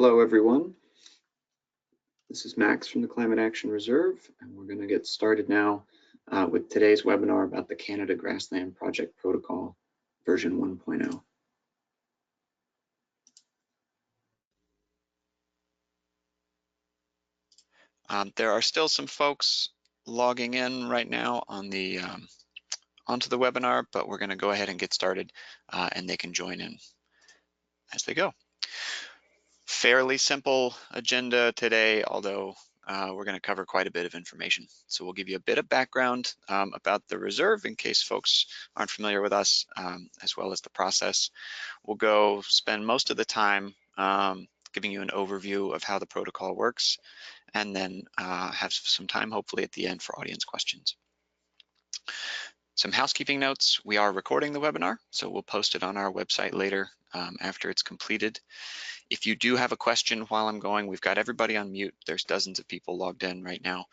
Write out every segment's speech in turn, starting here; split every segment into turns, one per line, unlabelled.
Hello, everyone. This is Max from the Climate Action Reserve, and we're going to get started now with today's webinar about the Canada Grassland Project Protocol version 1.0.
There are still some folks logging in right now on the onto the webinar, but we're going to go ahead and get started, and they can join in as they go. Fairly simple agenda today, although we're going to cover quite a bit of information. So we'll give you a bit of background about the reserve in case folks aren't familiar with us, as well as the process. We'll go spend most of the time giving you an overview of how the protocol works, and then have some time hopefully at the end for audience questions. Some housekeeping notes: we are recording the webinar, so we'll post it on our website later after it's completed. If you do have a question while I'm going, we've got everybody on mute. There's dozens of people logged in right now.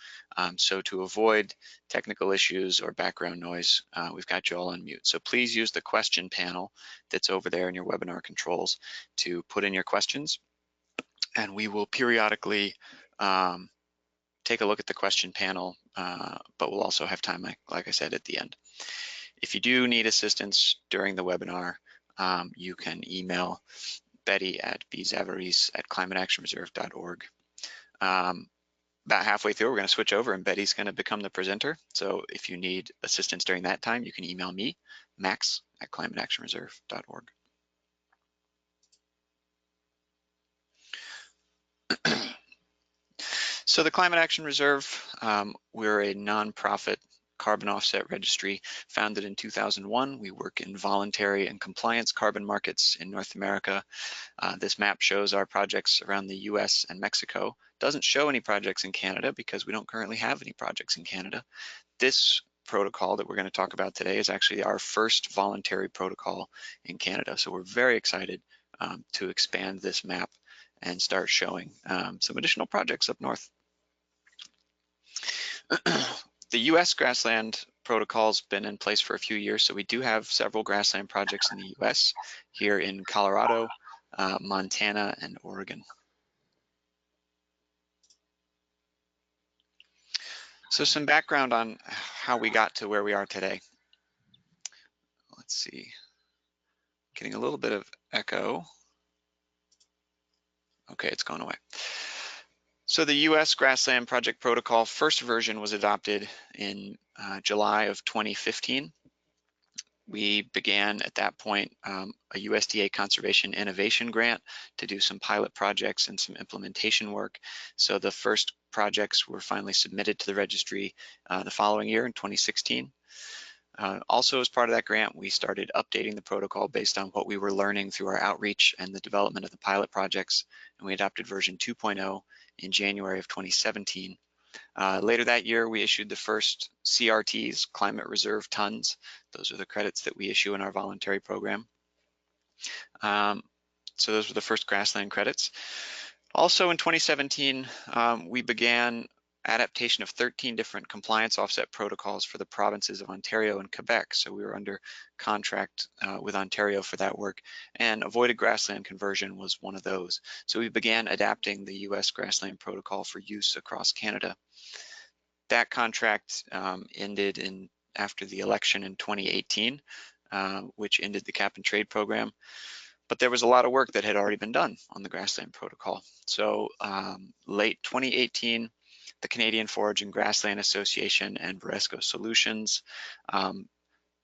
So to avoid technical issues or background noise, we've got you all on mute. So please use the question panel that's over there in your webinar controls to put in your questions, and we will periodically take a look at the question panel, but we'll also have time, like I said, at the end. If you do need assistance during the webinar, you can email Betty at bzavaris@climateactionreserve.org. About halfway through, we're going to switch over and Betty's going to become the presenter. So if you need assistance during that time, you can email me, max@climateactionreserve.org. So the Climate Action Reserve, we're a nonprofit carbon offset registry founded in 2001. We work in voluntary and compliance carbon markets in North America. This map shows our projects around the US and Mexico. Doesn't show any projects in Canada because we don't currently have any projects in Canada. This protocol that we're going to talk about today is actually our first voluntary protocol in Canada. So we're very excited to expand this map and start showing some additional projects up north. The US Grassland protocol's been in place for a few years, so we do have several grassland projects in the US, here in Colorado, Montana, and Oregon. So some background on how we got to where we are today. Let's see, getting a little bit of echo. Okay, it's gone away. So the US Grassland Project Protocol first version was adopted in July of 2015. We began at that point a USDA Conservation Innovation Grant to do some pilot projects and some implementation work. So the first projects were finally submitted to the registry the following year in 2016. Also, as part of that grant, we started updating the protocol based on what we were learning through our outreach and the development of the pilot projects, and we adopted version 2.0 in January of 2017. Later that year, we issued the first CRTs, Climate Reserve Tons. Those are the credits that we issue in our voluntary program. So those were the first grassland credits. Also in 2017, we began adaptation of 13 different compliance offset protocols for the provinces of Ontario and Quebec. So we were under contract with Ontario for that work, and avoided grassland conversion was one of those. So we began adapting the US Grassland Protocol for use across Canada. That contract ended after the election in 2018, which ended the cap and trade program. But there was a lot of work that had already been done on the Grassland Protocol. So late 2018, the Canadian Forage and Grassland Association and Varesco Solutions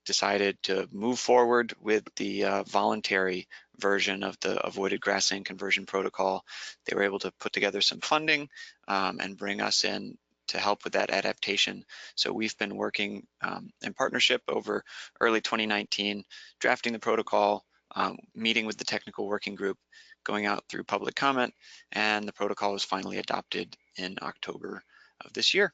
decided to move forward with the voluntary version of the avoided grassland conversion protocol. They were able to put together some funding and bring us in to help with that adaptation. So we've been working in partnership over early 2019, drafting the protocol, meeting with the technical working group, going out through public comment, and the protocol was finally adopted in October of this year.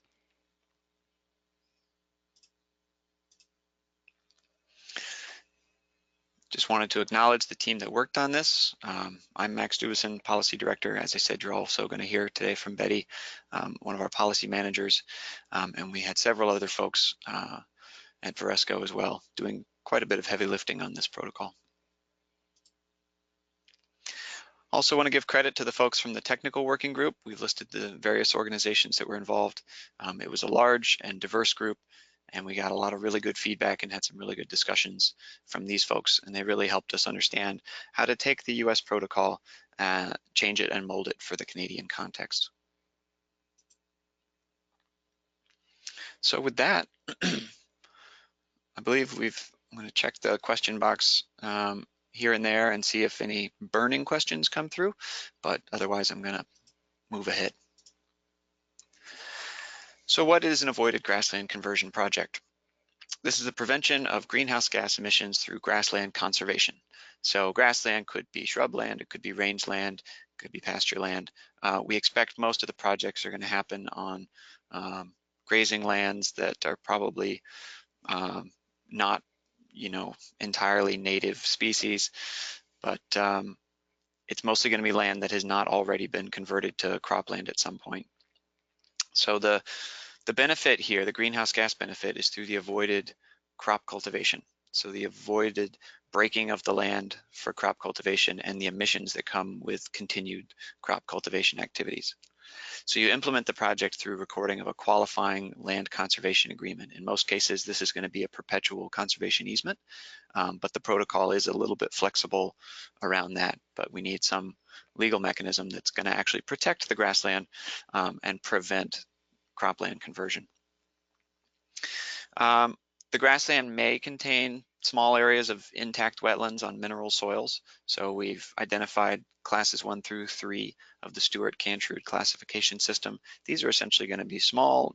Just wanted to acknowledge the team that worked on this. I'm Max Dubison, Policy Director. As I said, you're also going to hear today from Betty, one of our policy managers, and we had several other folks at Varesco as well, doing quite a bit of heavy lifting on this protocol. Also want to give credit to the folks from the technical working group. We've listed the various organizations that were involved. It was a large and diverse group, and we got a lot of really good feedback and had some really good discussions from these folks, and they really helped us understand how to take the US protocol, change it and mold it for the Canadian context. So with that, I believe I'm going to check the question box here and there and see if any burning questions come through, but otherwise I'm going to move ahead. So what is an avoided grassland conversion project? This is the prevention of greenhouse gas emissions through grassland conservation. So grassland could be shrubland, it could be rangeland, it could be pasture land. We expect most of the projects are going to happen on grazing lands that are probably not, entirely native species, but it's mostly going to be land that has not already been converted to cropland at some point. So the benefit here, the greenhouse gas benefit, is through the avoided crop cultivation. So the avoided breaking of the land for crop cultivation and the emissions that come with continued crop cultivation activities. So you implement the project through recording of a qualifying land conservation agreement. In most cases, this is going to be a perpetual conservation easement, but the protocol is a little bit flexible around that, but we need some legal mechanism that's going to actually protect the grassland and prevent cropland conversion. The grassland may contain small areas of intact wetlands on mineral soils. So we've identified classes 1 through 3 of the Stewart-Cantrud classification system. These are essentially going to be small,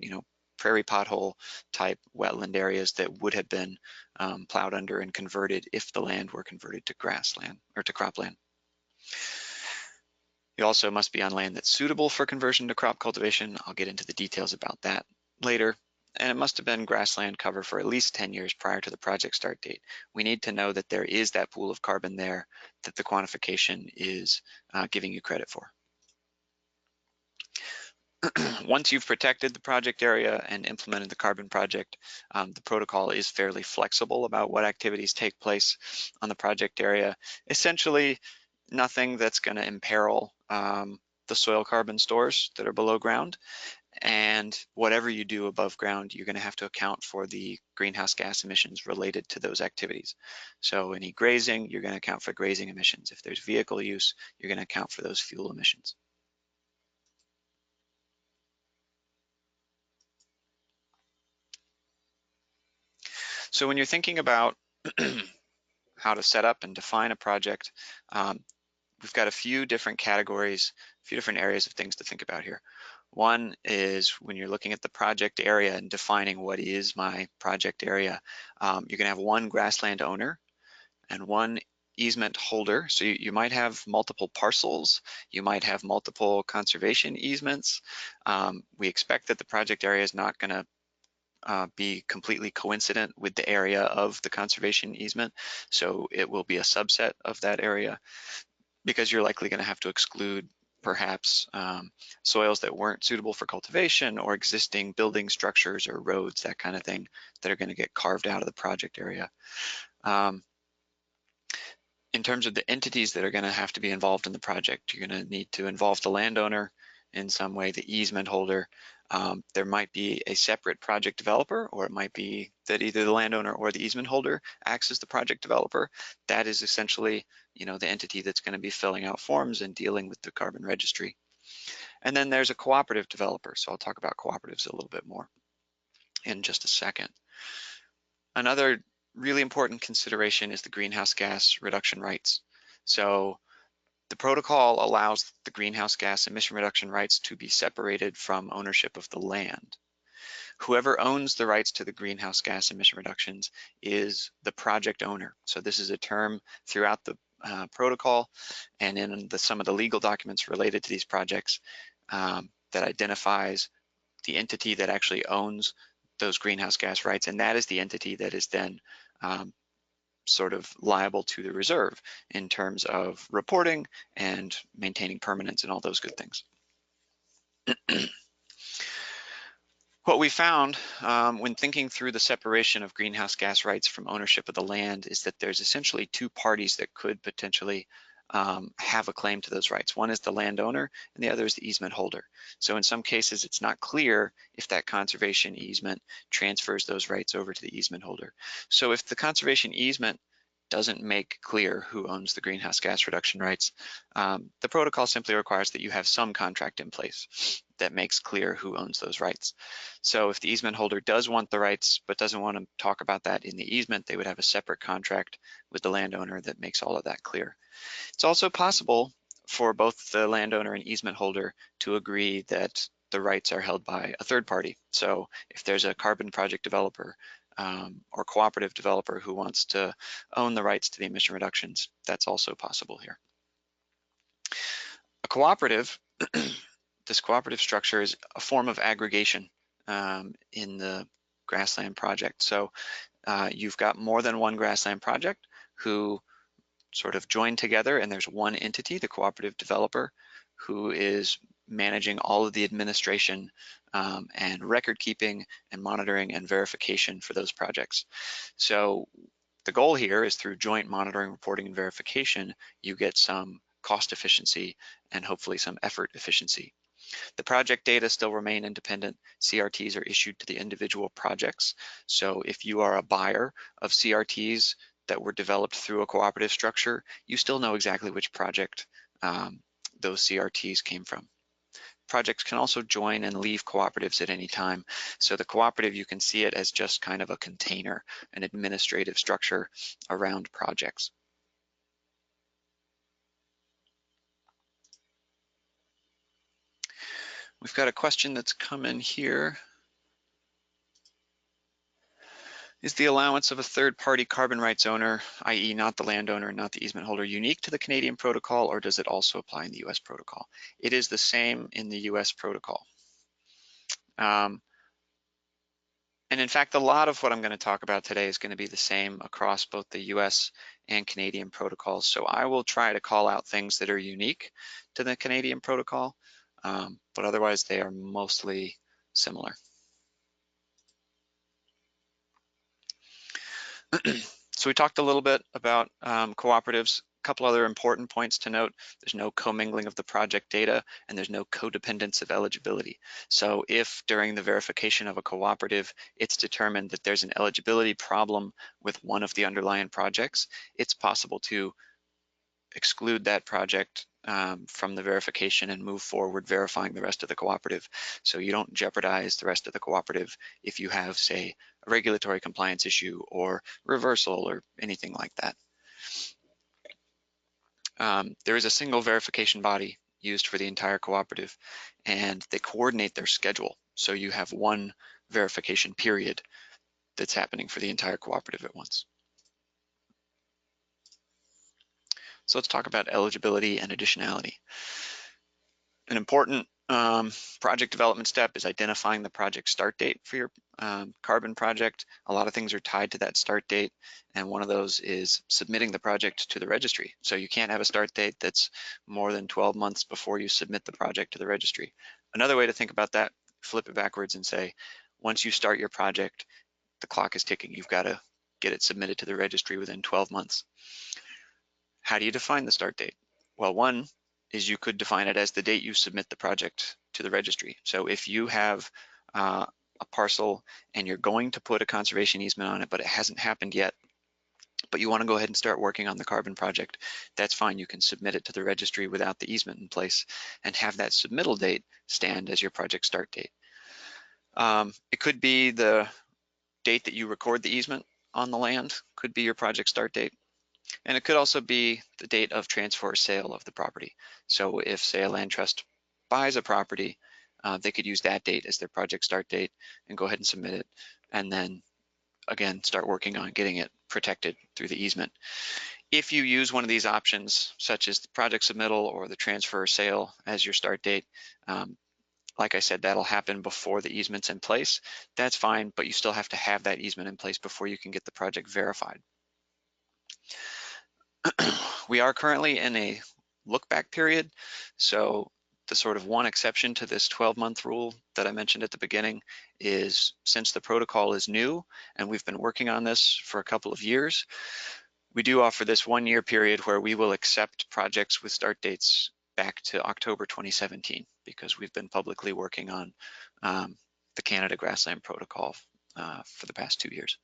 prairie pothole type wetland areas that would have been plowed under and converted if the land were converted to grassland or to cropland. It also must be on land that's suitable for conversion to crop cultivation. I'll get into the details about that later. And it must have been grassland cover for at least 10 years prior to the project start date. We need to know that there is that pool of carbon there that the quantification is giving you credit for. Once you've protected the project area and implemented the carbon project, the protocol is fairly flexible about what activities take place on the project area. Essentially, nothing that's going to imperil the soil carbon stores that are below ground. And whatever you do above ground, you're going to have to account for the greenhouse gas emissions related to those activities. So any grazing, you're going to account for grazing emissions. If there's vehicle use, you're going to account for those fuel emissions. So when you're thinking about how to set up and define a project, we've got a few different categories, a few different areas of things to think about here. One is when you're looking at the project area and defining what is my project area, you're going to have one grassland owner and one easement holder. So you might have multiple parcels, you might have multiple conservation easements. We expect that the project area is not going to be completely coincident with the area of the conservation easement. So it will be a subset of that area, because you're likely going to have to exclude perhaps soils that weren't suitable for cultivation or existing building structures or roads, that kind of thing, that are going to get carved out of the project area. In terms of the entities that are going to have to be involved in the project, you're going to need to involve the landowner in some way, the easement holder. There might be a separate project developer, or it might be that either the landowner or the easement holder acts as the project developer. That is essentially, the entity that's going to be filling out forms and dealing with the carbon registry. And then there's a cooperative developer. So I'll talk about cooperatives a little bit more in just a second. Another really important consideration is the greenhouse gas reduction rights. So the protocol allows the greenhouse gas emission reduction rights to be separated from ownership of the land. Whoever owns the rights to the greenhouse gas emission reductions is the project owner. So this is a term throughout the protocol and in some of the legal documents related to these projects that identifies the entity that actually owns those greenhouse gas rights, and that is the entity that is then sort of liable to the reserve in terms of reporting and maintaining permanence and all those good things. What we found when thinking through the separation of greenhouse gas rights from ownership of the land is that there's essentially two parties that could potentially have a claim to those rights. One is the landowner and the other is the easement holder. So in some cases, it's not clear if that conservation easement transfers those rights over to the easement holder. So if the conservation easement doesn't make clear who owns the greenhouse gas reduction rights, the protocol simply requires that you have some contract in place that makes clear who owns those rights. So if the easement holder does want the rights but doesn't want to talk about that in the easement, they would have a separate contract with the landowner that makes all of that clear. It's also possible for both the landowner and easement holder to agree that the rights are held by a third party. So if there's a carbon project developer or cooperative developer who wants to own the rights to the emission reductions, that's also possible here. A cooperative, this cooperative structure is a form of aggregation in the Grassland project. So you've got more than one Grassland project who sort of join together, and there's one entity, the cooperative developer, who is managing all of the administration and record keeping and monitoring and verification for those projects. So the goal here is through joint monitoring, reporting, and verification, you get some cost efficiency and hopefully some effort efficiency. The project data still remain independent. CRTs are issued to the individual projects. So if you are a buyer of CRTs that were developed through a cooperative structure, you still know exactly which project those CRTs came from. Projects can also join and leave cooperatives at any time. So the cooperative, you can see it as just kind of a container, an administrative structure around projects. We've got a question that's come in here. Is the allowance of a third-party carbon rights owner, i.e. not the landowner, not the easement holder, unique to the Canadian protocol, or does it also apply in the US protocol? It is the same in the US protocol. And in fact, a lot of what I'm going to talk about today is going to be the same across both the US and Canadian protocols. So I will try to call out things that are unique to the Canadian protocol, but otherwise they are mostly similar. So we talked a little bit about cooperatives. A couple other important points to note: there's no commingling of the project data and there's no codependence of eligibility. So if during the verification of a cooperative, it's determined that there's an eligibility problem with one of the underlying projects, it's possible to exclude that project from the verification and move forward verifying the rest of the cooperative. So you don't jeopardize the rest of the cooperative if you have, say, a regulatory compliance issue or reversal or anything like that. There is a single verification body used for the entire cooperative, and they coordinate their schedule. So you have one verification period that's happening for the entire cooperative at once. So let's talk about eligibility and additionality. An important project development step is identifying the project start date for your carbon project. A lot of things are tied to that start date, and one of those is submitting the project to the registry. So you can't have a start date that's more than 12 months before you submit the project to the registry. Another way to think about that, flip it backwards and say, once you start your project, the clock is ticking. You've got to get it submitted to the registry within 12 months. How do you define the start date? Well, one is you could define it as the date you submit the project to the registry. So if you have a parcel and you're going to put a conservation easement on it, but it hasn't happened yet, but you want to go ahead and start working on the carbon project, that's fine. You can submit it to the registry without the easement in place and have that submittal date stand as your project start date. It could be the date that you record the easement on the land, could be your project start date. And it could also be the date of transfer or sale of the property. So if, say, a land trust buys a property, they could use that date as their project start date and go ahead and submit it, and then again start working on getting it protected through the easement. If you use one of these options, such as the project submittal or the transfer or sale as your start date, like I said, that'll happen before the easement's in place. That's fine, but you still have to have that easement in place before you can get the project verified. We are currently in a look-back period, so the sort of one exception to this 12-month rule that I mentioned at the beginning is, since the protocol is new and we've been working on this for a couple of years, We do offer this 1-year period where we will accept projects with start dates back to October 2017 because we've been publicly working on the Canada Grassland Protocol for the past 2 years.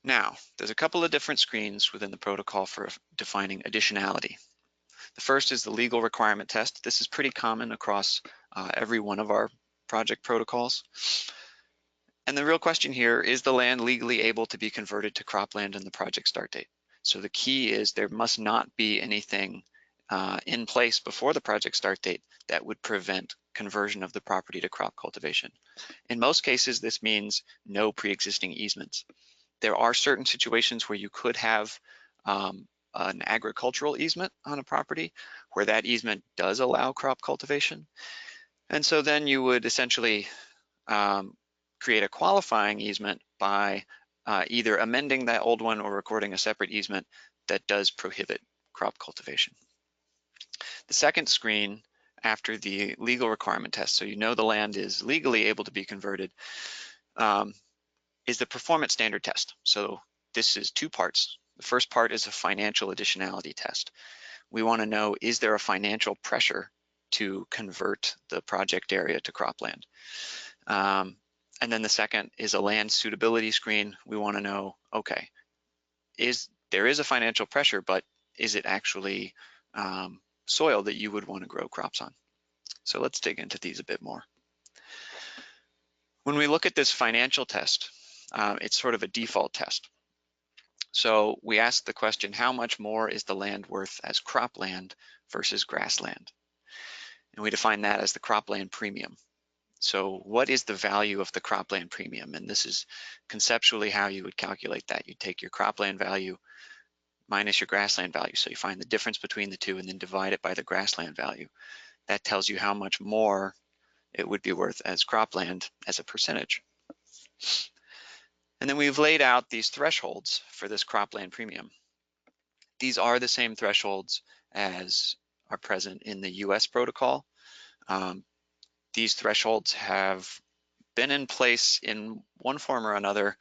Now, there's a couple of different screens within the protocol for defining additionality. The first is the legal requirement test. This is pretty common across every one of our project protocols. And the real question here, is the land legally able to be converted to cropland in the project start date? So the key is there must not be anything in place before the project start date that would prevent conversion of the property to crop cultivation. In most cases, this means no pre-existing easements. There are certain situations where you could have an agricultural easement on a property where that easement does allow crop cultivation. And so then you would essentially create a qualifying easement by either amending that old one or recording a separate easement that does prohibit crop cultivation. The second screen after the legal requirement test, so you know the land is legally able to be converted, is the performance standard test. So this is 2 parts. The first part is a financial additionality test. We want to know, is there a financial pressure to convert the project area to cropland? And then the second is a land suitability screen. We want to know, okay, there is a financial pressure, but is it actually soil that you would want to grow crops on? So let's dig into these a bit more. When we look at this financial test, it's sort of a default test. So we ask the question, how much more is the land worth as cropland versus grassland? And we define that as the cropland premium. So what is the value of the cropland premium? And this is conceptually how you would calculate that. You take your cropland value minus your grassland value. So you find the difference between the two and then divide it by the grassland value. That tells you how much more it would be worth as cropland as a percentage. And then we've laid out these thresholds for this cropland premium. These are the same thresholds as are present in the US protocol. These thresholds have been in place in one form or another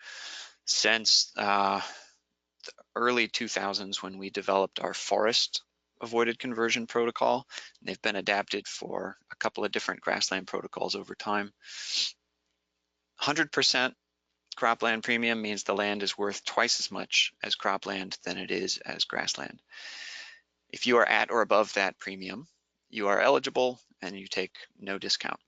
since the early 2000s when we developed our forest avoided conversion protocol. They've been adapted for a couple of different grassland protocols over time. 100% cropland premium means the land is worth twice as much as cropland than it is as grassland. If you are at or above that premium, you are eligible and you take no discount.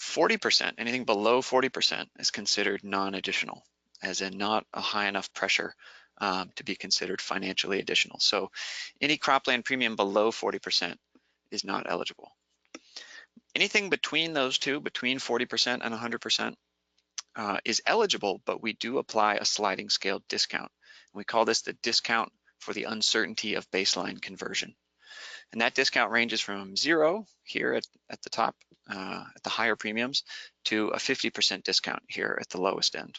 40%, anything below 40% is considered non-additional, as in not a high enough pressure to be considered financially additional. So any cropland premium below 40% is not eligible. Anything between those two, between 40% and 100%, is eligible, but we do apply a sliding scale discount. We call this the discount for the uncertainty of baseline conversion. And that discount ranges from 0 here at the top, at the higher premiums, to a 50% discount here at the lowest end.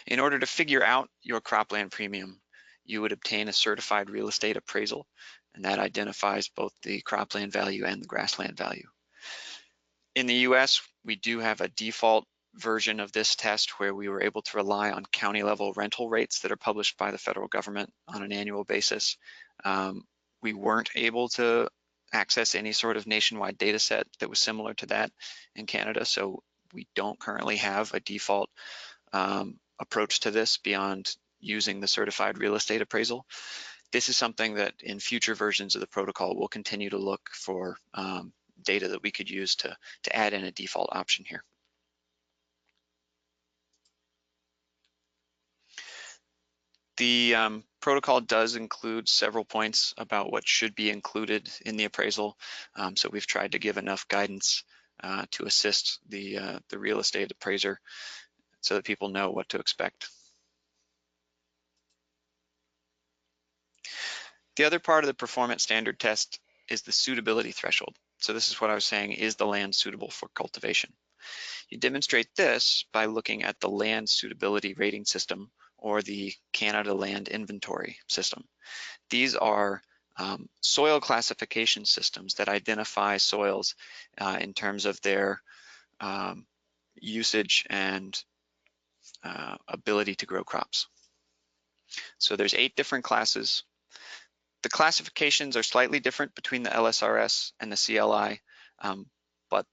In order to figure out your cropland premium, you would obtain a certified real estate appraisal, and that identifies both the cropland value and the grassland value. In the US, we do have a default version of this test where we were able to rely on county level rental rates that are published by the federal government on an annual basis. We weren't able to access any sort of nationwide data set that was similar to that in Canada, so we don't currently have a default approach to this beyond using the certified real estate appraisal. This is something that in future versions of the protocol, we'll continue to look for data that we could use to add in a default option here. The protocol does include several points about what should be included in the appraisal. So we've tried to give enough guidance to assist the real estate appraiser so that people know what to expect. The other part of the performance standard test is the suitability threshold. So this is what I was saying, is the land suitable for cultivation? You demonstrate this by looking at the land suitability rating system or the Canada Land Inventory system. These are soil classification systems that identify soils in terms of their usage and ability to grow crops. So there's 8 different classes. The classifications are slightly different between the LSRS and the CLI, but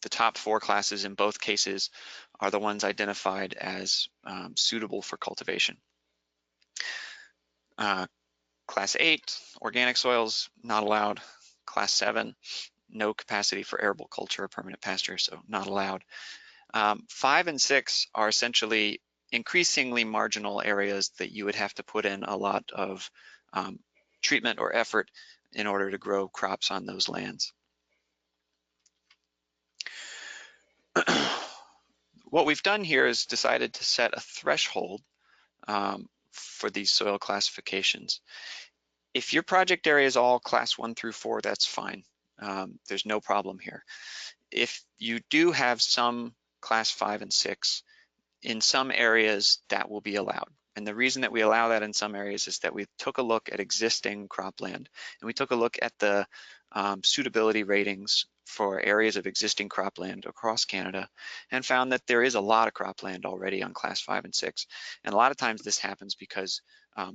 the top 4 classes in both cases are the ones identified as suitable for cultivation. Class 8, organic soils, not allowed. Class 7, no capacity for arable culture or permanent pasture, so not allowed. 5 and 6 are essentially increasingly marginal areas that you would have to put in a lot of treatment or effort in order to grow crops on those lands. What we've done here is decided to set a threshold for these soil classifications. If your project area is all class 1 through 4, that's fine. There's no problem here. If you do have some class 5 and 6, in some areas that will be allowed. And the reason that we allow that in some areas is that we took a look at existing cropland, and we took a look at the suitability ratings for areas of existing cropland across Canada and found that there is a lot of cropland already on class 5 and 6. And a lot of times this happens because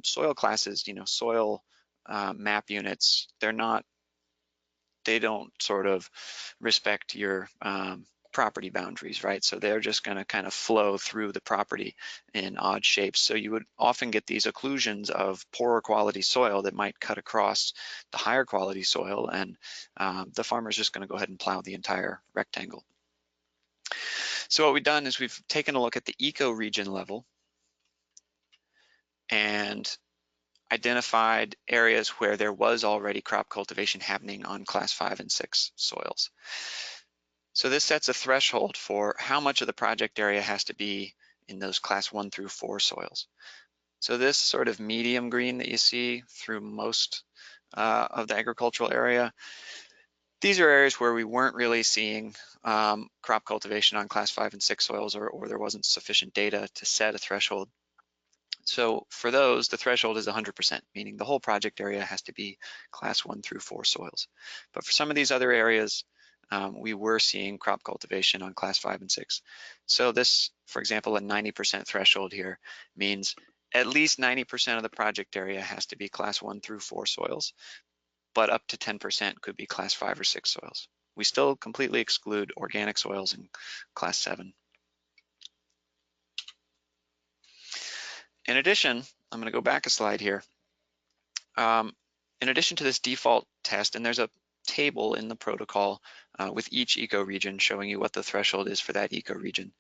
soil classes, soil map units, they don't sort of respect your property boundaries, right? So they're just going to kind of flow through the property in odd shapes. So you would often get these occlusions of poorer quality soil that might cut across the higher quality soil, and the farmer's just going to go ahead and plow the entire rectangle. So what we've done is we've taken a look at the ecoregion level and identified areas where there was already crop cultivation happening on class 5 and 6 soils. So this sets a threshold for how much of the project area has to be in those class 1 through 4 soils. So this sort of medium green that you see through most of the agricultural area, these are areas where we weren't really seeing crop cultivation on class 5 and 6 soils, or there wasn't sufficient data to set a threshold. So for those, the threshold is 100%, meaning the whole project area has to be class 1 through 4 soils. But for some of these other areas, we were seeing crop cultivation on class 5 and 6. So this, for example, a 90% threshold here means at least 90% of the project area has to be class 1 through 4 soils, but up to 10% could be class 5 or 6 soils. We still completely exclude organic soils in class 7. In addition, I'm going to go back a slide here. In addition to this default test, and there's a table in the protocol with each ecoregion showing you what the threshold is for that ecoregion.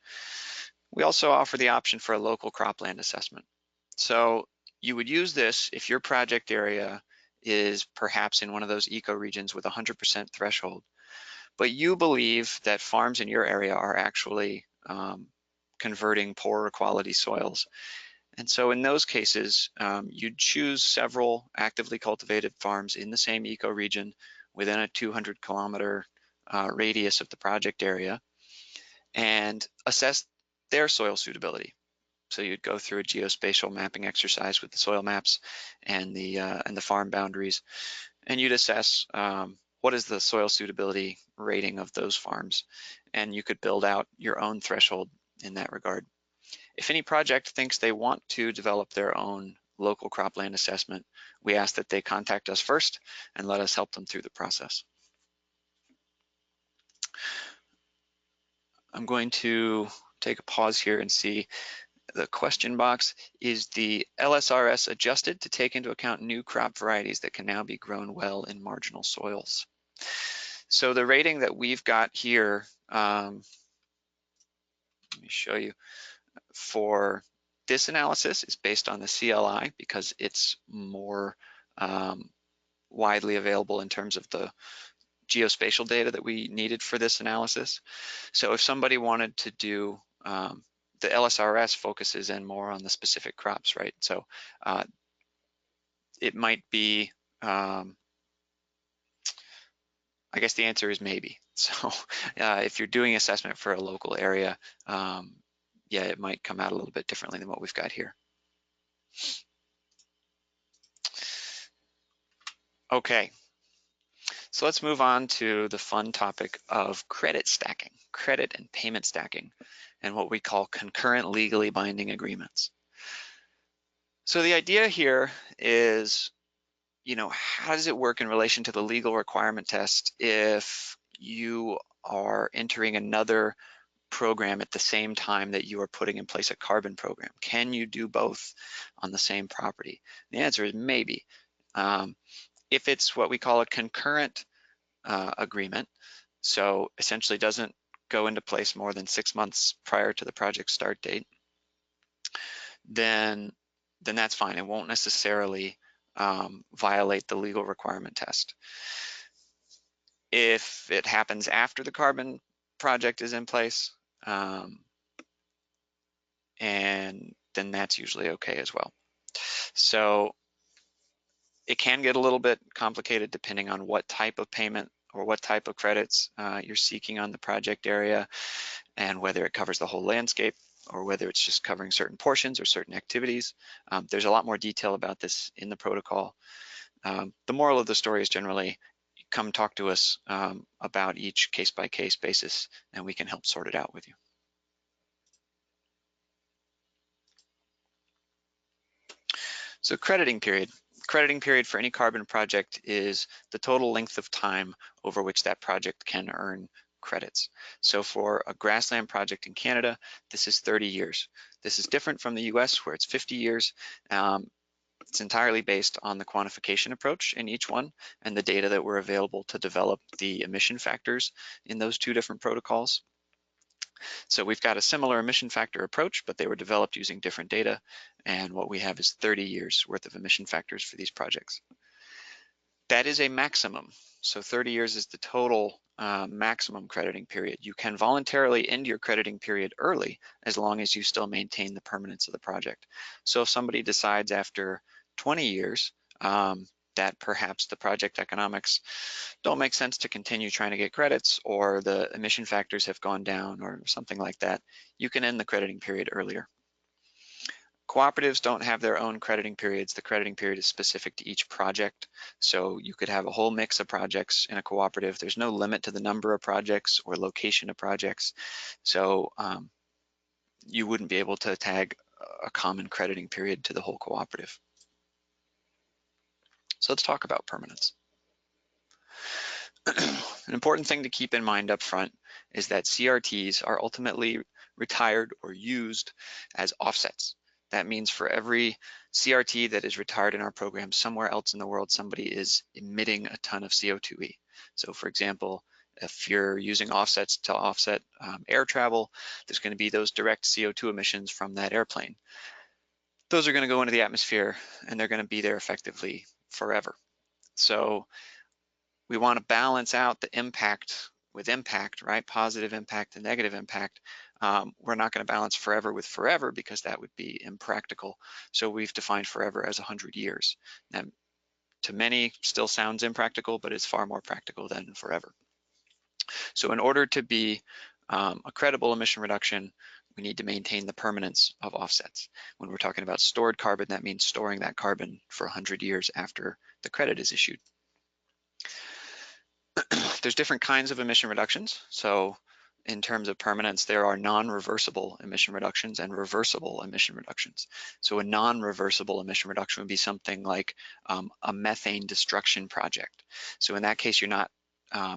We also offer the option for a local cropland assessment. So you would use this if your project area is perhaps in one of those ecoregions with 100% threshold, but you believe that farms in your area are actually converting poorer quality soils. And so in those cases, you'd choose several actively cultivated farms in the same ecoregion within a 200-kilometer radius of the project area and assess their soil suitability. So you'd go through a geospatial mapping exercise with the soil maps and the farm boundaries, and you'd assess what is the soil suitability rating of those farms, and you could build out your own threshold in that regard. If any project thinks they want to develop their own local cropland assessment, we ask that they contact us first and let us help them through the process. I'm going to take a pause here and see the question box. Is the LSRS adjusted to take into account new crop varieties that can now be grown well in marginal soils? So the rating that we've got here, let me show you, for this analysis is based on the CLI because it's more widely available in terms of the geospatial data that we needed for this analysis. So if somebody wanted to do, the LSRS focuses in more on the specific crops, right? So it might be, I guess the answer is maybe. So if you're doing assessment for a local area, yeah, it might come out a little bit differently than what we've got here. Okay, So let's move on to the fun topic of credit stacking, credit and payment stacking, and what we call concurrent legally binding agreements. So the idea here is, how does it work in relation to the legal requirement test if you are entering another program at the same time that you are putting in place a carbon program? Can you do both on the same property? The answer is maybe. If it's what we call a concurrent agreement, so essentially doesn't go into place more than 6 months prior to the project start date, then that's fine. It won't necessarily violate the legal requirement test. If it happens after the carbon project is in place, and then that's usually okay as well. So it can get a little bit complicated depending on what type of payment or what type of credits you're seeking on the project area, and whether it covers the whole landscape or whether it's just covering certain portions or certain activities. There's a lot more detail about this in the protocol. The moral of the story is generally come talk to us about each case-by-case basis, and we can help sort it out with you. So crediting period. Crediting period for any carbon project is the total length of time over which that project can earn credits. So for a grassland project in Canada, this is 30 years. This is different from the US where it's 50 years. It's entirely based on the quantification approach in each one and the data that were available to develop the emission factors in those two different protocols. So we've got a similar emission factor approach, but they were developed using different data. And what we have is 30 years worth of emission factors for these projects. That is a maximum. So 30 years is the total maximum crediting period. You can voluntarily end your crediting period early as long as you still maintain the permanence of the project. So if somebody decides after 20 years that perhaps the project economics don't make sense to continue trying to get credits, or the emission factors have gone down or something like that, you can end the crediting period earlier. Cooperatives don't have their own crediting periods. The crediting period is specific to each project. So you could have a whole mix of projects in a cooperative. There's no limit to the number of projects or location of projects. So you wouldn't be able to tag a common crediting period to the whole cooperative. So let's talk about permanence. An important thing to keep in mind up front is that CRTs are ultimately retired or used as offsets. That means for every CRT that is retired in our program, somewhere else in the world, somebody is emitting a ton of CO2e. So for example, if you're using offsets to offset air travel, there's going to be those direct CO2 emissions from that airplane. Those are going to go into the atmosphere and they're going to be there effectively forever. So we want to balance out the impact with impact, right? Positive impact and negative impact. We're not going to balance forever with forever because that would be impractical. So we've defined forever as 100 years. Now, to many, still sounds impractical, but it's far more practical than forever. So in order to be a credible emission reduction, we need to maintain the permanence of offsets. When we're talking about stored carbon, that means storing that carbon for 100 years after the credit is issued. There's different kinds of emission reductions. So in terms of permanence, there are non-reversible emission reductions and reversible emission reductions. So a non-reversible emission reduction would be something like a methane destruction project. So in that case, you're not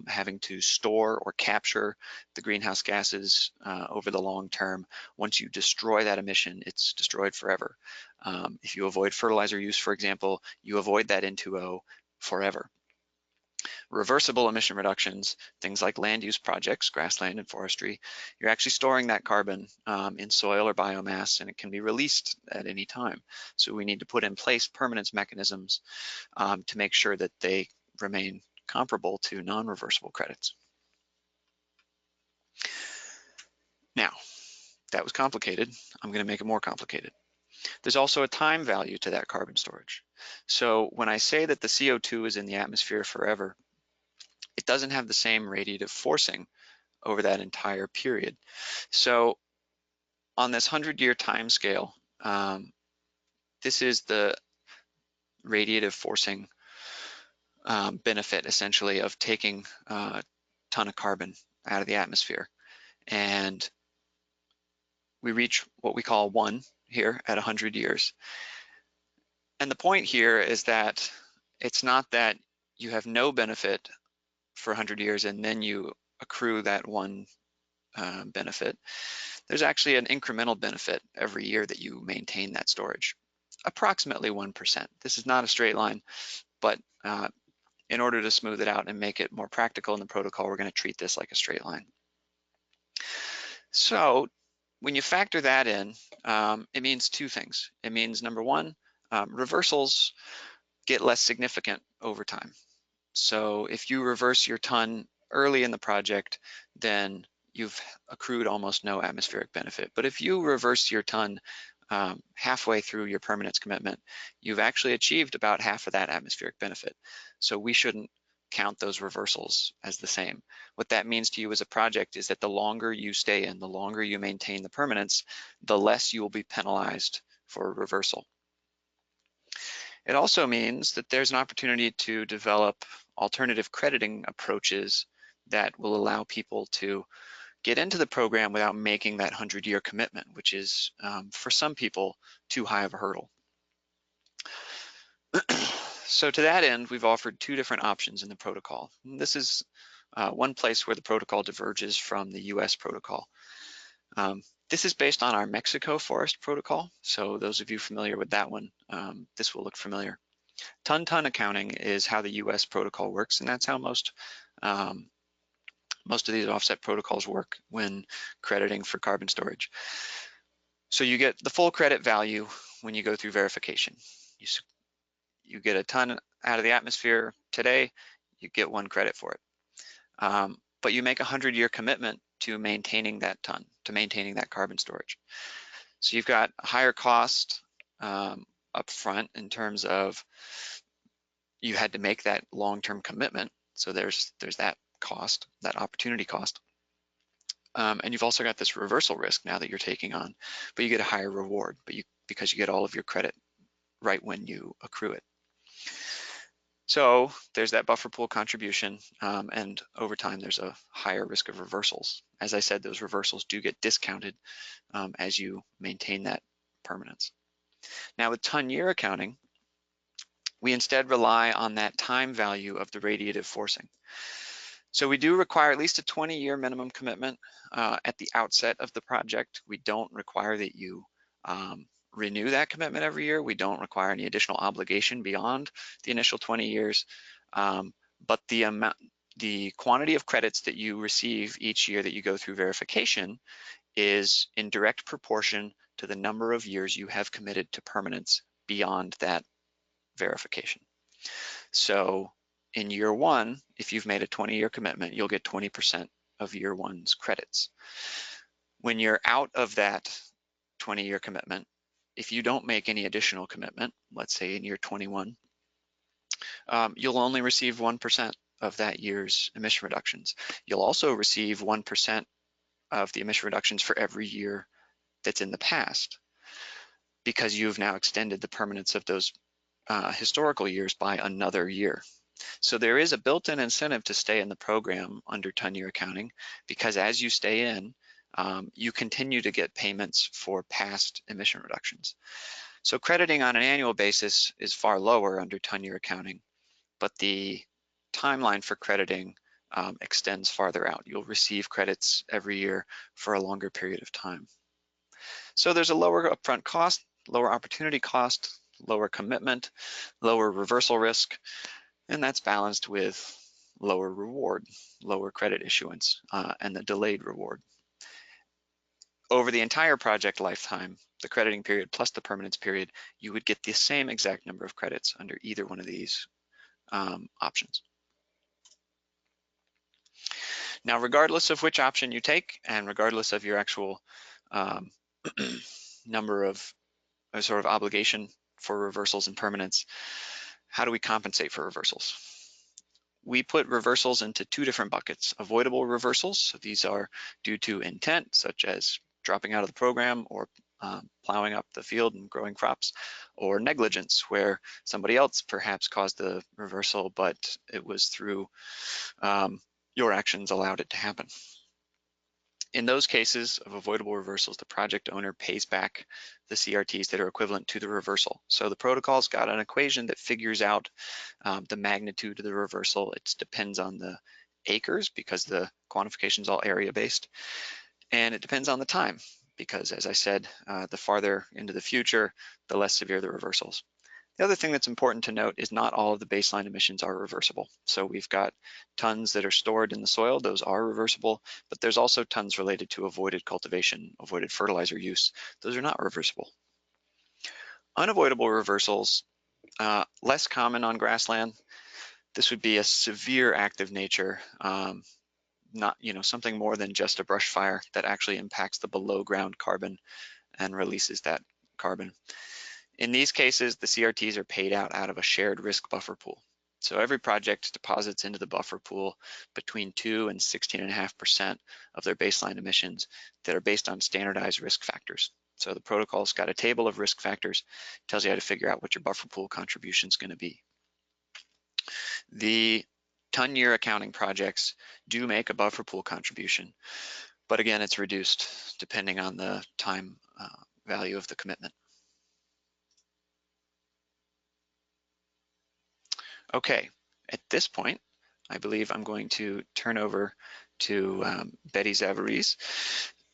having to store or capture the greenhouse gases over the long term. Once you destroy that emission, it's destroyed forever. If you avoid fertilizer use, for example, you avoid that N2O forever. Reversible emission reductions, things like land use projects, grassland and forestry, you're actually storing that carbon in soil or biomass, and it can be released at any time. So we need to put in place permanence mechanisms to make sure that they remain comparable to non-reversible credits. Now, that was complicated. I'm going to make it more complicated. There's also a time value to that carbon storage. So when I say that the CO2 is in the atmosphere forever, it doesn't have the same radiative forcing over that entire period. So on this 100-year time scale, this is the radiative forcing benefit essentially of taking a ton of carbon out of the atmosphere. And we reach what we call 1 here at 100 years. And the point here is that it's not that you have no benefit for 100 years and then you accrue that 1 benefit. There's actually an incremental benefit every year that you maintain that storage, approximately 1%. This is not a straight line, but in order to smooth it out and make it more practical in the protocol, we're going to treat this like a straight line. So when you factor that in, it means 2 things. It means, number 1, reversals get less significant over time. So if you reverse your ton early in the project, then you've accrued almost no atmospheric benefit. But if you reverse your ton halfway through your permanence commitment, you've actually achieved about half of that atmospheric benefit. So we shouldn't count those reversals as the same. What that means to you as a project is that the longer you stay in, the longer you maintain the permanence, the less you will be penalized for a reversal. It also means that there's an opportunity to develop alternative crediting approaches that will allow people to get into the program without making that 100-year commitment, which is, for some people, too high of a hurdle. So to that end, we've offered 2 different options in the protocol. And this is one place where the protocol diverges from the US protocol. This is based on our Mexico forest protocol. So those of you familiar with that one, this will look familiar. Ton-ton accounting is how the US protocol works, and that's how most of these offset protocols work when crediting for carbon storage. So you get the full credit value when you go through verification. You get a ton out of the atmosphere today, you get 1 credit for it. But you make a 100-year commitment to maintaining that ton, to maintaining that carbon storage. So you've got a higher cost up front in terms of you had to make that long-term commitment. So there's that cost, that opportunity cost. And you've also got this reversal risk now that you're taking on, but you get a higher reward, because you get all of your credit right when you accrue it. So there's that buffer pool contribution, and over time there's a higher risk of reversals. As I said, those reversals do get discounted as you maintain that permanence. Now with ton-year accounting, we instead rely on that time value of the radiative forcing. So we do require at least a 20-year minimum commitment at the outset of the project. We don't require that you renew that commitment every year. We don't require any additional obligation beyond the initial 20 years. But the quantity of credits that you receive each year that you go through verification is in direct proportion to the number of years you have committed to permanence beyond that verification. So in year 1, if you've made a 20-year commitment, you'll get 20% of year 1's credits. When you're out of that 20-year commitment, if you don't make any additional commitment, let's say in year 21, you'll only receive 1% of that year's emission reductions. You'll also receive 1% of the emission reductions for every year that's in the past, because you've now extended the permanence of those historical years by another year. So there is a built-in incentive to stay in the program under ton-year accounting, because as you stay in, you continue to get payments for past emission reductions. So crediting on an annual basis is far lower under ton-year accounting, but the timeline for crediting extends farther out. You'll receive credits every year for a longer period of time. So there's a lower upfront cost, lower opportunity cost, lower commitment, lower reversal risk, and that's balanced with lower reward, lower credit issuance, and the delayed reward. Over the entire project lifetime, the crediting period plus the permanence period, you would get the same exact number of credits under either one of these options. Now, regardless of which option you take, and regardless of your actual number of sort of obligation for reversals and permanence, how do we compensate for reversals? We put reversals into 2 different buckets. Avoidable reversals, so these are due to intent, such as dropping out of the program or plowing up the field and growing crops, or negligence, where somebody else perhaps caused the reversal, but it was through your actions allowed it to happen. In those cases of avoidable reversals, the project owner pays back the CRTs that are equivalent to the reversal. So the protocol's got an equation that figures out the magnitude of the reversal. It depends on the acres because the quantification is all area-based, and it depends on the time because, as I said, the farther into the future, the less severe the reversals. The other thing that's important to note is not all of the baseline emissions are reversible. So we've got tons that are stored in the soil, those are reversible, but there's also tons related to avoided cultivation, avoided fertilizer use. Those are not reversible. Unavoidable reversals, less common on grassland. This would be a severe act of nature, not something more than just a brush fire that actually impacts the below ground carbon and releases that carbon. In these cases, the CRTs are paid out of a shared risk buffer pool. So every project deposits into the buffer pool between 2 and 16.5% of their baseline emissions that are based on standardized risk factors. So the protocol's got a table of risk factors, tells you how to figure out what your buffer pool contribution is going to be. The ton-year accounting projects do make a buffer pool contribution, but again, it's reduced depending on the time value of the commitment. Okay, at this point, I believe I'm going to turn over to Betty Zavarese,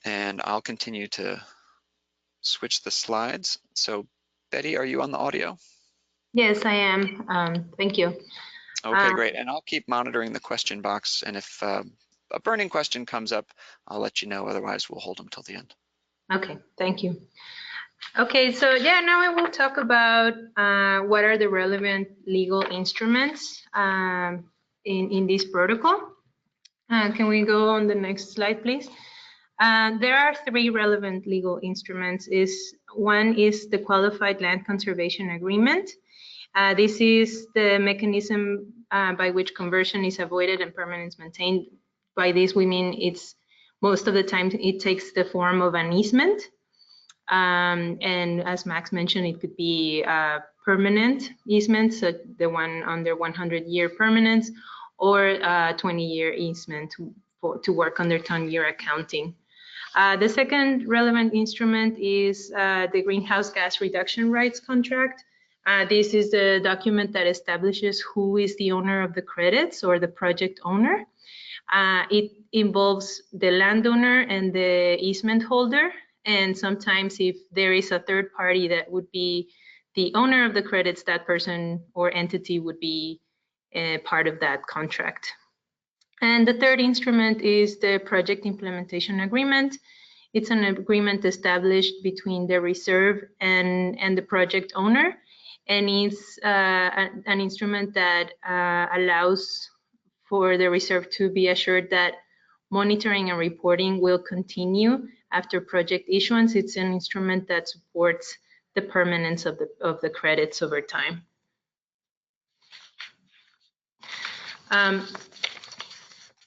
and I'll continue to switch the slides. So Betty, are you on the audio?
Yes, I am. Thank you.
Okay, great. And I'll keep monitoring the question box. And if a burning question comes up, I'll let you know. Otherwise, we'll hold them till the end.
Okay, thank you. Okay, so yeah, now I will talk about what are the relevant legal instruments in this protocol. Can we go on the next slide, please? There are 3 relevant legal instruments. One is the Qualified Land Conservation Agreement. This is the mechanism by which conversion is avoided and permanence maintained. By this, we mean it's most of the time it takes the form of an easement. And as Max mentioned, it could be permanent easement, so the one under 100-year permanence, or 20-year easement to work under ton-year accounting. The second relevant instrument is the Greenhouse Gas Reduction Rights Contract. This is the document that establishes who is the owner of the credits or the project owner. It involves the landowner and the easement holder, and sometimes if there is a third party that would be the owner of the credits, that person or entity would be part of that contract. And the third instrument is the Project Implementation Agreement. It's an agreement established between the reserve and the project owner, and it's an instrument that allows for the reserve to be assured that monitoring and reporting will continue after project issuance. It's an instrument that supports the permanence of the credits over time.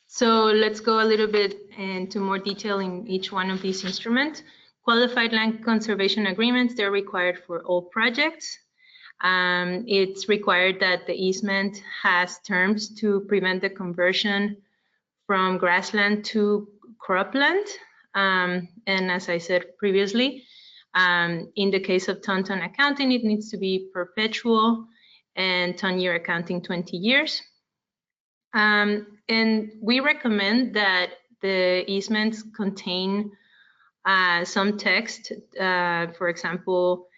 So let's go a little bit into more detail in each one of these instruments. Qualified Land Conservation Agreements, they're required for all projects. It's required that the easement has terms to prevent the conversion from grassland to cropland. And as I said previously, in the case of ton-ton accounting, it needs to be perpetual, and ton-year accounting 20 years. And we recommend that the easements contain some text, for example,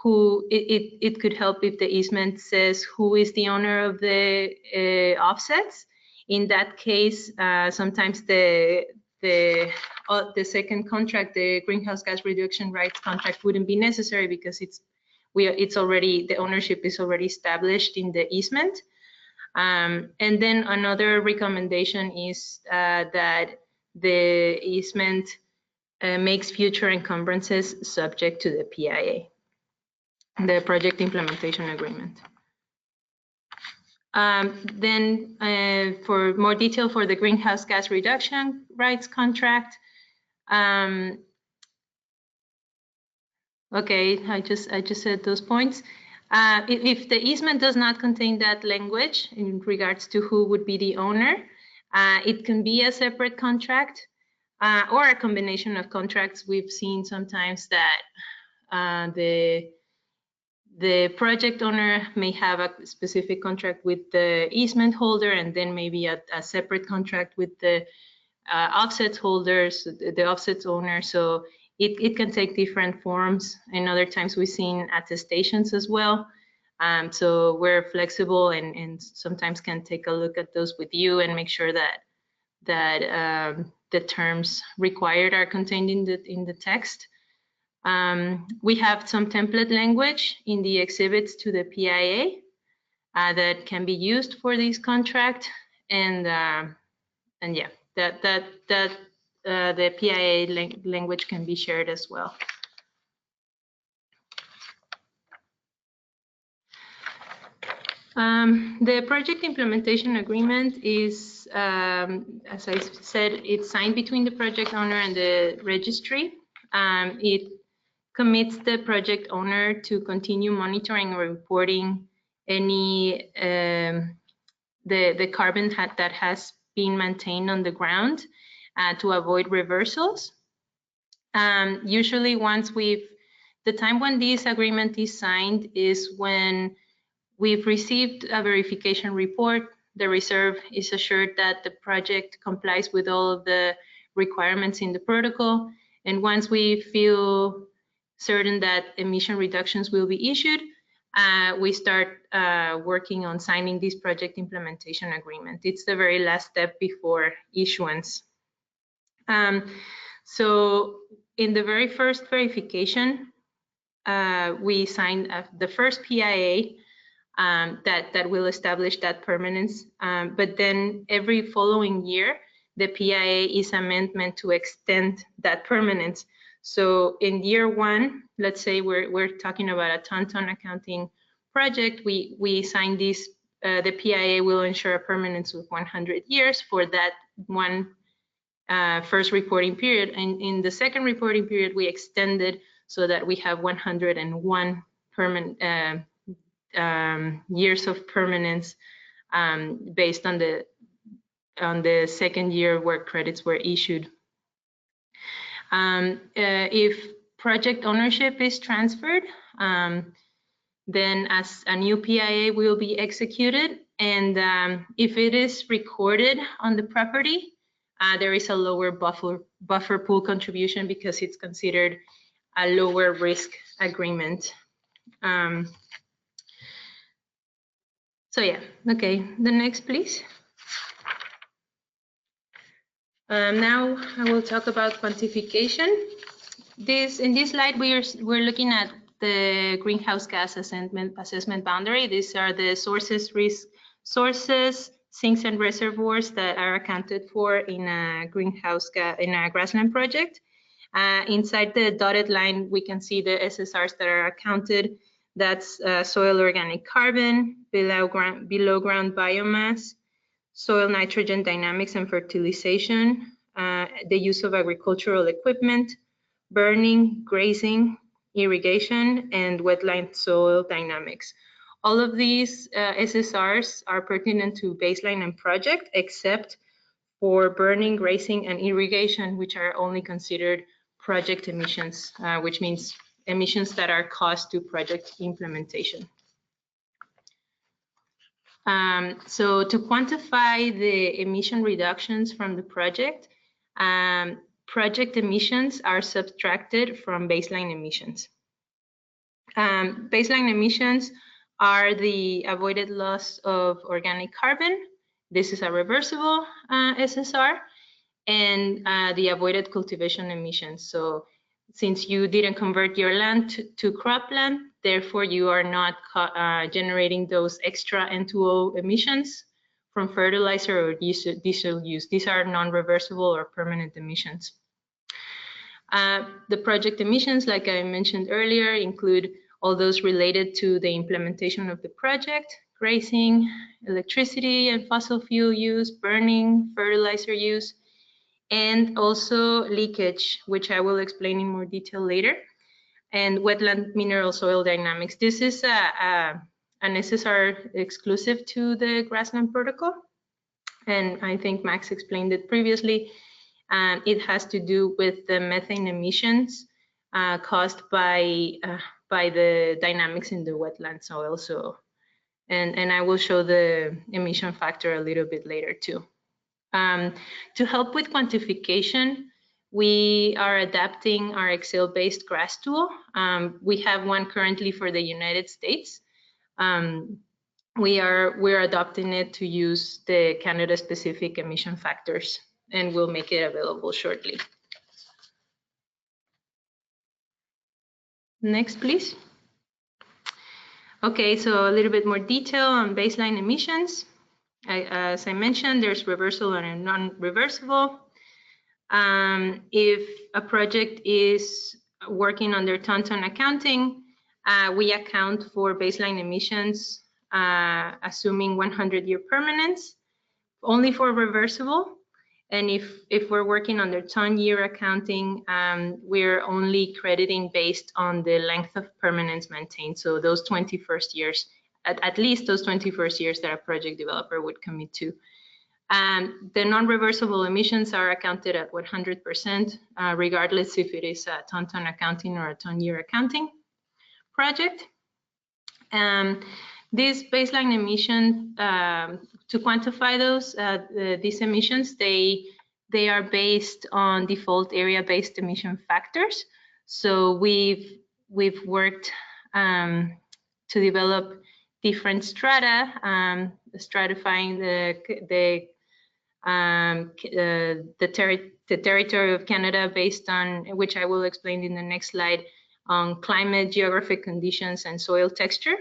who it could help if the easement says who is the owner of the offsets. In that case, sometimes the second contract, the greenhouse gas reduction rights contract, wouldn't be necessary because it's already, the ownership is already established in the easement. And then another recommendation is that the easement makes future encumbrances subject to the PIA, the Project Implementation Agreement. Then for more detail for the greenhouse gas reduction rights contract, Okay, I just said those points. If the easement does not contain that language in regards to who would be the owner, it can be a separate contract or a combination of contracts. We've seen sometimes that the project owner may have a specific contract with the easement holder, and then maybe a separate contract with the offsets holders, the offsets owner. So it can take different forms, and other times we've seen attestations as well. So we're flexible and sometimes can take a look at those with you and make sure that the terms required are contained in the text. We have some template language in the exhibits to the PIA that can be used for this contract, and yeah, the PIA language can be shared as well. The project implementation agreement is, as I said, it's signed between the project owner and the registry. It commits the project owner to continue monitoring or reporting any the carbon that has been maintained on the ground to avoid reversals. Usually once the time when this agreement is signed is when we've received a verification report. The reserve is assured that the project complies with all of the requirements in the protocol. And once we feel certain that emission reductions will be issued, we start working on signing this project implementation agreement. It's the very last step before issuance. So in the very first verification, we signed the first PIA that will establish that permanence. But then every following year, the PIA is amendment to extend that permanence. So in year one, let's say we're talking about a ton accounting project, we sign this, the PIA will ensure a permanence of 100 years for that one first reporting period. And in the second reporting period, we extended so that we have 101 permanent years of permanence based on the second year where credits were issued. If project ownership is transferred, then as a new PIA will be executed, and if it is recorded on the property, there is a lower buffer pool contribution because it's considered a lower risk agreement. So yeah, okay, the next please. Now I will talk about quantification. In this slide, we're looking at the greenhouse gas assessment boundary. These are the sources, sinks, and reservoirs that are accounted for in a grassland project. Inside the dotted line, we can see the SSRs that are accounted. That's soil organic carbon, below ground biomass, soil nitrogen dynamics and fertilization, the use of agricultural equipment, burning, grazing, irrigation, and wetland soil dynamics. All of these SSRs are pertinent to baseline and project, except for burning, grazing, and irrigation, which are only considered project emissions, which means emissions that are caused to project implementation. So to quantify the emission reductions from the project, project emissions are subtracted from baseline emissions. Baseline emissions are the avoided loss of organic carbon. This is a reversible SSR, and the avoided cultivation emissions. So since you didn't convert your land to cropland, therefore you are not generating those extra N2O emissions from fertilizer or diesel use. These are non-reversible or permanent emissions. The project emissions, like I mentioned earlier, include all those related to the implementation of the project, grazing, electricity and fossil fuel use, burning, fertilizer use, and also leakage, which I will explain in more detail later. and wetland mineral soil dynamics. This is an SSR exclusive to the Grassland protocol, and I think Max explained it previously. It has to do with the methane emissions caused by the dynamics in the wetland soil. So, and I will show the emission factor a little bit later too. To help with quantification, we are adapting our Excel-based GRASS tool. We have one currently for the United States. We're adopting it to use the Canada-specific emission factors, and we'll make it available shortly. Next, please. Okay, so a little bit more detail on baseline emissions. As I mentioned, there's reversible and non-reversible. If a project is working under ton-ton accounting, we account for baseline emissions assuming 100-year permanence, only for reversible. And if we're working under ton-year accounting, we're only crediting based on the length of permanence maintained. So those 21st years, at least those 21st years that a project developer would commit to. The non-reversible emissions are accounted at 100%, regardless if it is a ton-ton accounting or a ton-year accounting project. This baseline emission, to quantify those, these emissions, they are based on default area-based emission factors. So we've worked to develop different strata, stratifying the territory of Canada based on, which I will explain in the next slide, on climate, geographic conditions, and soil texture.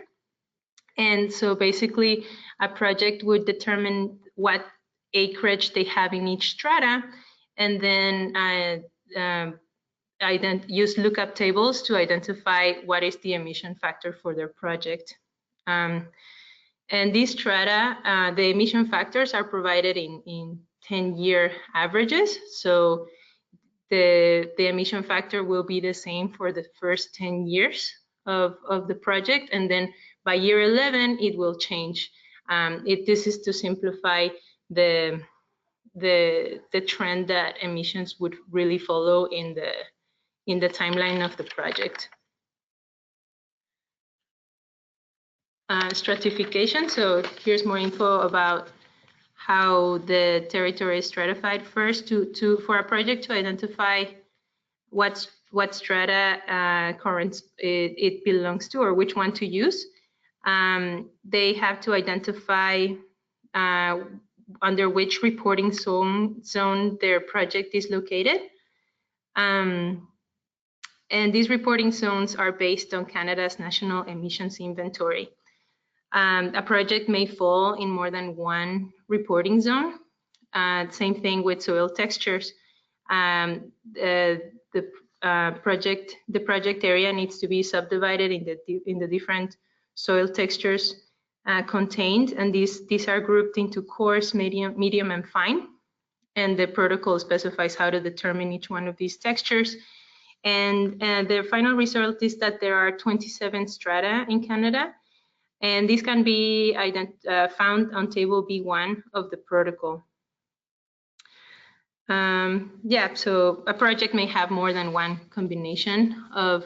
And so basically, a project would determine what acreage they have in each strata, and then use lookup tables to identify what is the emission factor for their project. And these strata, the emission factors are provided in 10-year averages. So the emission factor will be the same for the first 10 years of the project, and then by year 11 it will change. This is to simplify the trend that emissions would really follow in the timeline of the project. Stratification. So here's more info about how the territory is stratified. First, for a project to identify what strata currents it belongs to, or which one to use, they have to identify under which reporting zone their project is located. And these reporting zones are based on Canada's National Emissions Inventory. A project may fall in more than one reporting zone. Same thing with soil textures. The project area needs to be subdivided in the different soil textures contained, and these are grouped into coarse, medium, and fine. And the protocol specifies how to determine each one of these textures. And the final result is that there are 27 strata in Canada, and these can be found on table B1 of the protocol. Yeah, so a project may have more than one combination of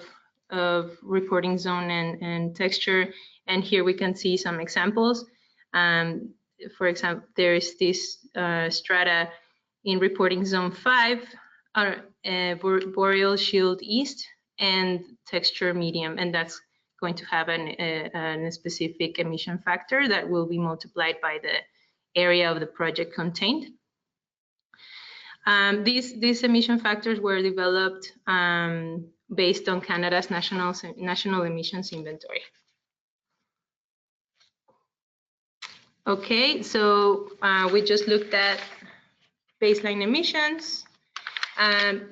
reporting zone and texture, and here we can see some examples. For example, there is this strata in reporting zone 5, boreal shield east, and texture medium, and that's going to have a specific emission factor that will be multiplied by the area of the project contained. These emission factors were developed based on Canada's National Emissions Inventory. Okay, so we just looked at baseline emissions.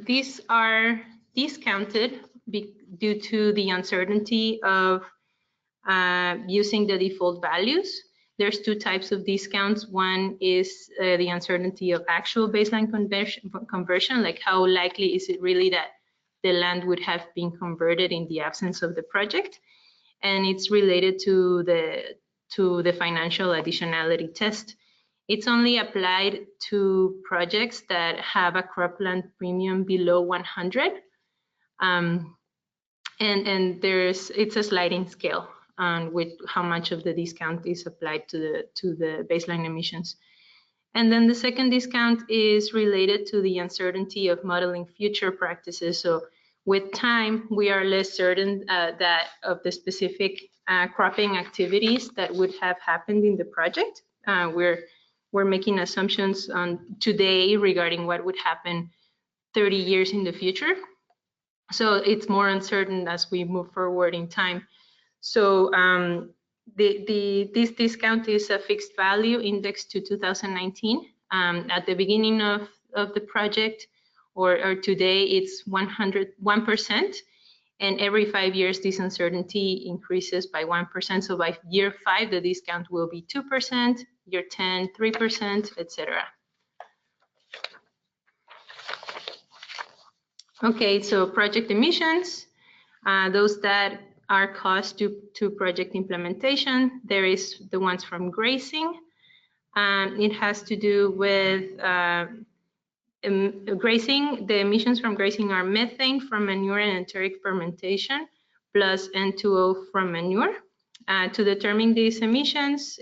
These are discounted due to the uncertainty of using the default values. There's two types of discounts. One is the uncertainty of actual baseline conversion, like how likely is it really that the land would have been converted in the absence of the project. And it's related to the financial additionality test. It's only applied to projects that have a cropland premium below 100. And it's a sliding scale on with how much of the discount is applied to the baseline emissions. And then the second discount is related to the uncertainty of modeling future practices. So with time, we are less certain that of the specific cropping activities that would have happened in the project. We're making assumptions on today regarding what would happen 30 years in the future. So it's more uncertain as we move forward in time. So this discount is a fixed value indexed to 2019. At the beginning of the project, or today, it's 101%. And every 5 years, this uncertainty increases by 1%. So by year 5, the discount will be 2%, year 10, 3%, etc. Okay, so project emissions, those that are cost to project implementation. There is the ones from grazing. It has to do with grazing. The emissions from grazing are methane from manure and enteric fermentation, plus N2O from manure. To determine these emissions,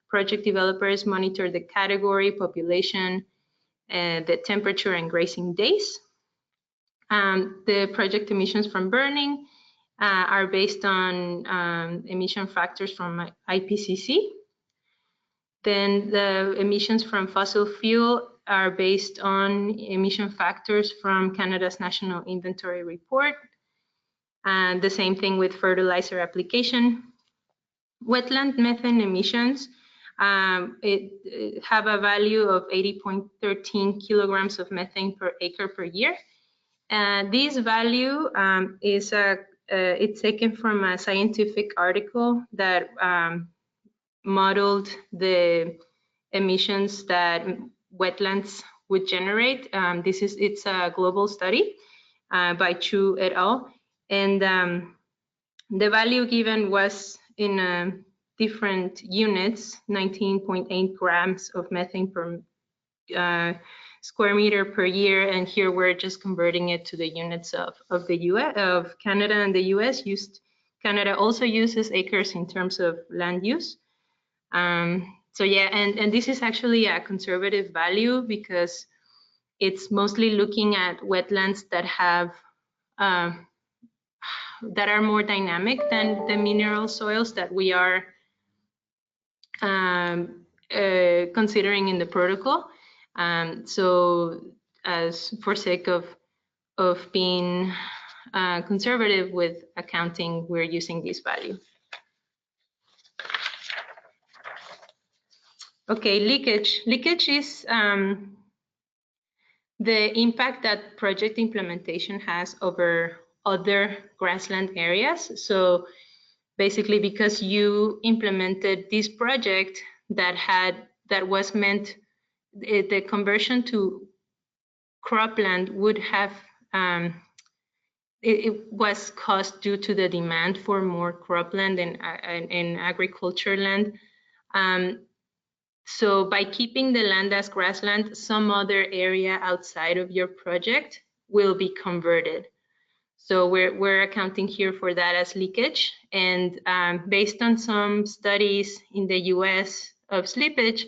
project developers monitor the category, population, the temperature, and grazing days. The project emissions from burning are based on emission factors from IPCC. Then the emissions from fossil fuel are based on emission factors from Canada's National Inventory Report. And the same thing with fertilizer application. Wetland methane emissions have a value of 80.13 kilograms of methane per acre per year. This value is it's taken from a scientific article that modeled the emissions that wetlands would generate. It's a global study by Chu et al. And the value given was in different units, 19.8 grams of methane per square meter per year, and here we're just converting it to the units of the US, of Canada and the US. Canada also uses acres in terms of land use. So yeah, and this is actually a conservative value because it's mostly looking at wetlands that have that are more dynamic than the mineral soils that we are considering in the protocol. So as for sake of being conservative with accounting, we're using this value. Okay, leakage. Leakage is the impact that project implementation has over other grassland areas. So basically, because you implemented this project that was meant, the conversion to cropland would have, it was caused due to the demand for more cropland and agriculture land. So by keeping the land as grassland, some other area outside of your project will be converted. So we're accounting here for that as leakage. And based on some studies in the US of slippage,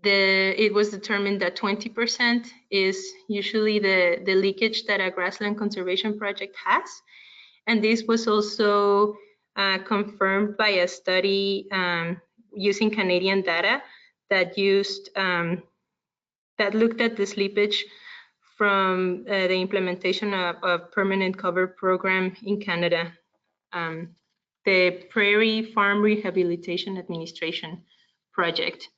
it was determined that 20% is usually the leakage that a grassland conservation project has. And this was also confirmed by a study using Canadian data that used that looked at the slippage from the implementation of a permanent cover program in Canada, the Prairie Farm Rehabilitation Administration project.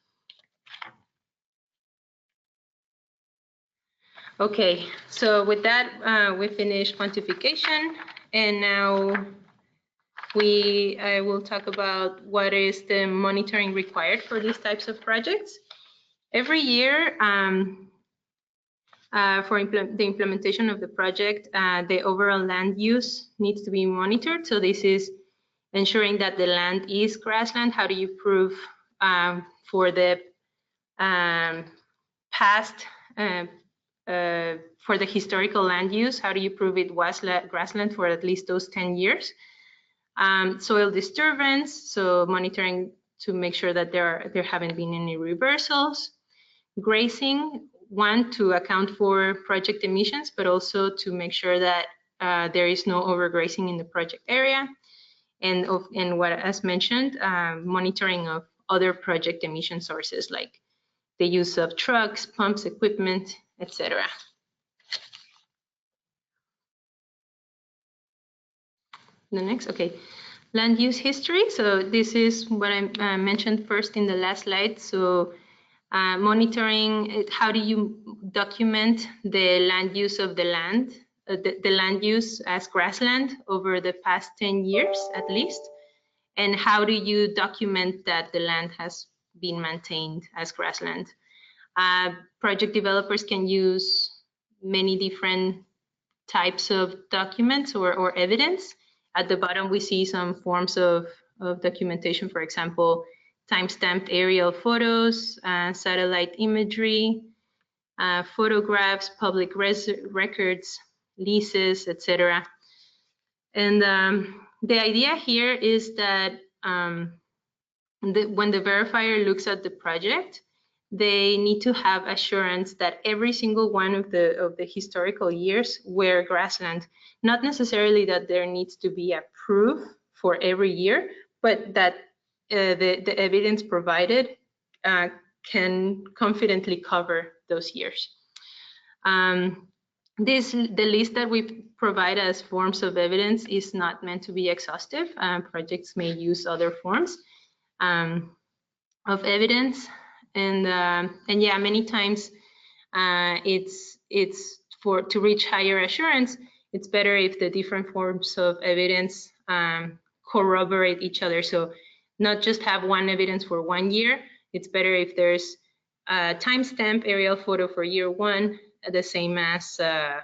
Okay, so with that, we finished quantification, and now I will talk about what is the monitoring required for these types of projects. Every year, for the implementation of the project, the overall land use needs to be monitored. So this is ensuring that the land is grassland. How do you prove for the past, for the historical land use, how do you prove it was grassland for at least those 10 years? Soil disturbance, so monitoring to make sure that there haven't been any reversals. Grazing, one, to account for project emissions, but also to make sure that there is no overgrazing in the project area. And what, as mentioned, monitoring of other project emission sources like the use of trucks, pumps, equipment, etc. The next, okay. Land use history. So this is what I mentioned first in the last slide. So monitoring it, how do you document the land use of the land, the land use as grassland over the past 10 years at least? And how do you document that the land has been maintained as grassland? Project developers can use many different types of documents or evidence. At the bottom, we see some forms of documentation, for example, time-stamped aerial photos, satellite imagery, photographs, public records, leases, etc. And the idea here is that when the verifier looks at the project, they need to have assurance that every single one of the historical years were grassland. Not necessarily that there needs to be a proof for every year, but that the evidence provided can confidently cover those years. The list that we provide as forms of evidence is not meant to be exhaustive. Projects may use other forms of evidence, and yeah, many times it's to reach higher assurance, it's better if the different forms of evidence corroborate each other. So not just have one evidence for 1 year. It's better if there's a timestamp aerial photo for year 1, the same as a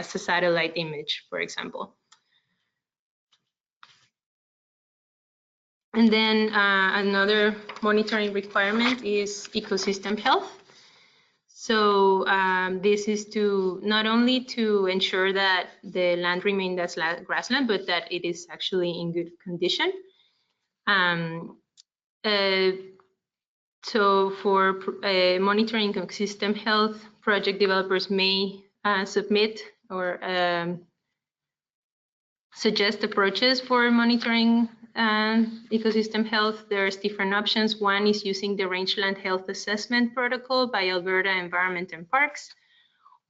satellite image, for example. And then another monitoring requirement is ecosystem health. So this is to not only to ensure that the land remains as grassland, but that it is actually in good condition. So for monitoring ecosystem health, project developers may submit or suggest approaches for monitoring ecosystem health. There's different options. One is using the Rangeland Health Assessment Protocol by Alberta Environment and Parks,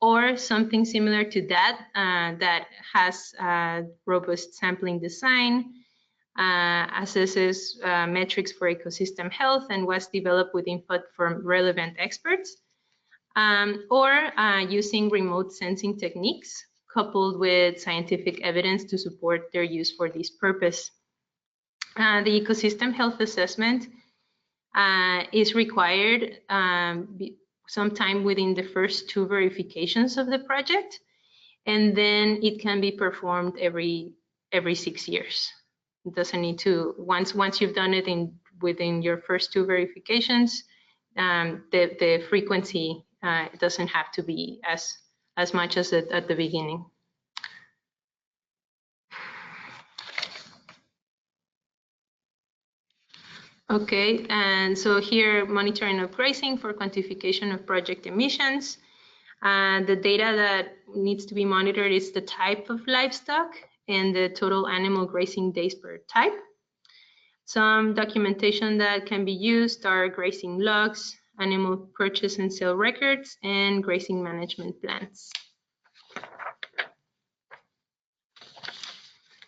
or something similar to that that has robust sampling design, assesses metrics for ecosystem health, and was developed with input from relevant experts, or using remote sensing techniques coupled with scientific evidence to support their use for this purpose. The ecosystem health assessment is required sometime within the first 2 verifications of the project, and then it can be performed every 6 years. It doesn't need to, once you've done it within your first 2 verifications, the frequency doesn't have to be as much as at the beginning. Okay, and so here, monitoring of grazing for quantification of project emissions. The data that needs to be monitored is the type of livestock and the total animal grazing days per type. Some documentation that can be used are grazing logs, animal purchase and sale records, and grazing management plans.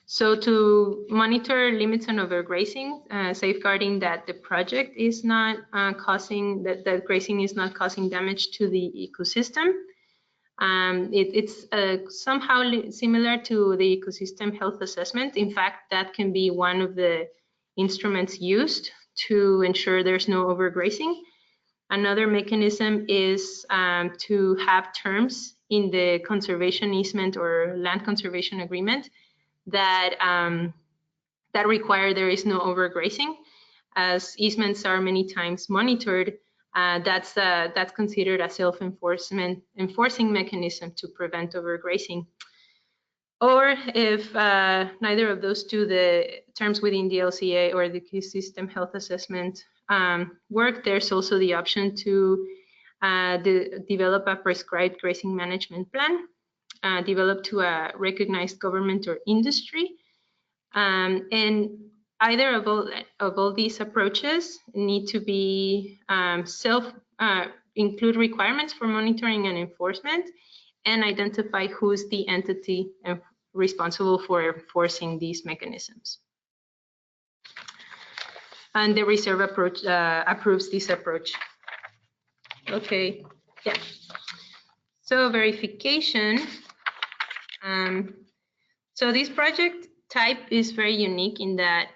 So to monitor limits on overgrazing, safeguarding that the project is not causing, that grazing is not causing damage to the ecosystem. It's somehow similar to the ecosystem health assessment. In fact, that can be one of the instruments used to ensure there's no overgrazing. Another mechanism is to have terms in the conservation easement or land conservation agreement that that require there is no overgrazing. As easements are many times monitored, that's considered a enforcing mechanism to prevent overgrazing. Or if neither of those two, the terms within the LCA or the ecosystem health assessment work, there's also the option to develop a prescribed grazing management plan, developed to a recognized government or industry. And either of all these approaches need to be include requirements for monitoring and enforcement, and identify who's the entity responsible for enforcing these mechanisms. And the reserve approach approves this approach. Okay, yeah. So verification. So this project type is very unique in that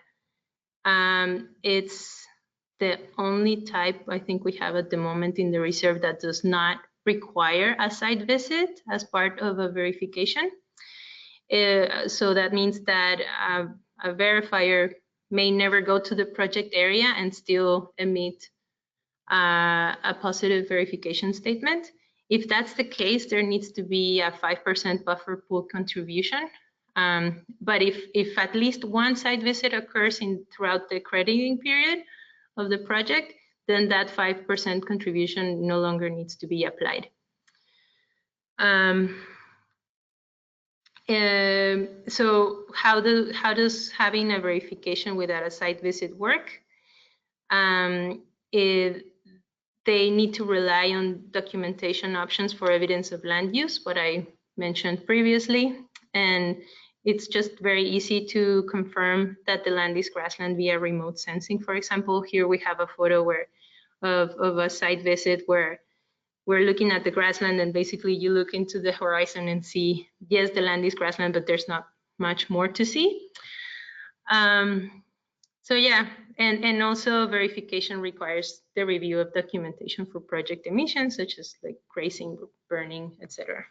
it's the only type I think we have at the moment in the reserve that does not require a site visit as part of a verification. So that means that a verifier may never go to the project area and still emit a positive verification statement. If that's the case, there needs to be a 5% buffer pool contribution. But if at least one site visit occurs throughout the crediting period of the project, then that 5% contribution no longer needs to be applied. So how does having a verification without a site visit work? They need to rely on documentation options for evidence of land use, what I mentioned previously, and it's just very easy to confirm that the land is grassland via remote sensing. For example, here we have a photo of a site visit where we're looking at the grassland, and basically you look into the horizon and see, yes, the land is grassland, but there's not much more to see. So yeah, and also verification requires the review of documentation for project emissions, such as like grazing, burning, etc.